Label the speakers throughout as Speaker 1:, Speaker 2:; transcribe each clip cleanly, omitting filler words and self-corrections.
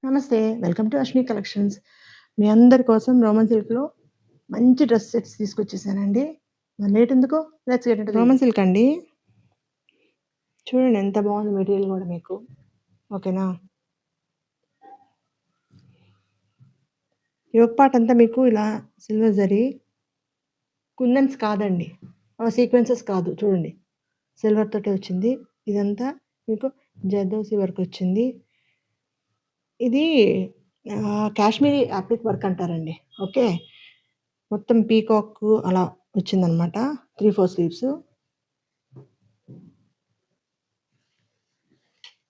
Speaker 1: నమస్తే. Welcome to Ashmi collections. మీ అందరి కోసం రోమన్ సిల్క్‌లో మంచి డ్రెస్ సెట్స్ తీసుకొచ్చేసానండి. మరి లేట్ ఎందుకు? Let's get into Roman silk అండి. చూడండి ఎంత బాగుంది మెటీరియల్ కూడా మీకు. ఓకేనా? యోక్ పార్ట్ అంతా మీకు ఇలా సిల్వర్ జరీ కుందన్స్ కాదండి. సీక్వెన్సెస్ కాదు చూడండి. సిల్వర్ తోటే వచ్చింది. ఇదంతా మీకు జర్దోసి వర్క్ వచ్చింది. ఇది కాశ్మీరీ అప్లిక్ వర్క్ అంటారండి. ఓకే. మొత్తం పీకాక్ అలా వచ్చిందనమాట. 3/4 స్లీవ్స్.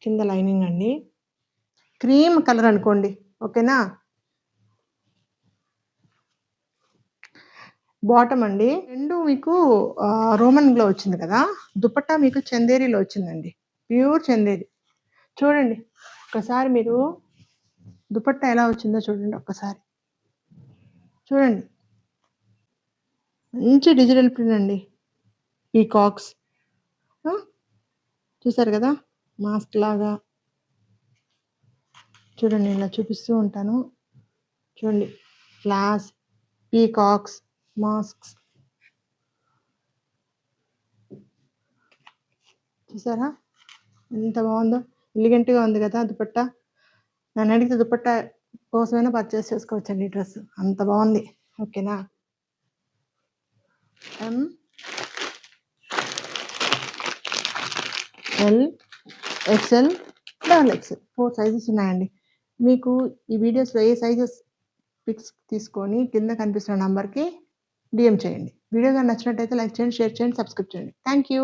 Speaker 1: కింద లైనింగ్ అండి. క్రీమ్ కలర్ అనుకోండి. ఓకేనా? బాటమ్ అండి. 2 మీకు రోమన్‌లో వచ్చింది కదా! దుపట్టా మీకు చందేరిలో వచ్చిందండి. ప్యూర్ చందేరి. చూడండి. ఒకసారి మీరు దుపట్టా ఎలా వచ్చిందో చూడండి ఒక్కసారి. చూడండి. మంచి డిజిటల్ ప్రింట్ అండి. పీకాక్స్. చూసారు కదా! మాస్క్ లాగా. చూడండి ఇలా చూపిస్తూ ఉంటాను. చూడండి. Floss, peacocks, masks. చూసారా? ఎంత బాగుందో. ఎలిగెంట్‌గా ఉంది కదా దుపట్టా. నన్ను అడిగితే దుపట్టా కోసమైనా పర్చేస్ చేసుకోవచ్చండి ఈ డ్రెస్. అంత బాగుంది. ఓకేనా? M, L, XL, double XL 4 sizes ఉన్నాయండి. మీకు ఈ వీడియోస్లో ఏ సైజెస్ పిక్స్ తీసుకొని కింద కనిపిస్తున్న నంబర్కి డిఎం చేయండి. వీడియో కానీ నచ్చినట్టయితే లైక్ చేయండి, షేర్ చేయండి, సబ్స్క్రైబ్ చేయండి. Thank you.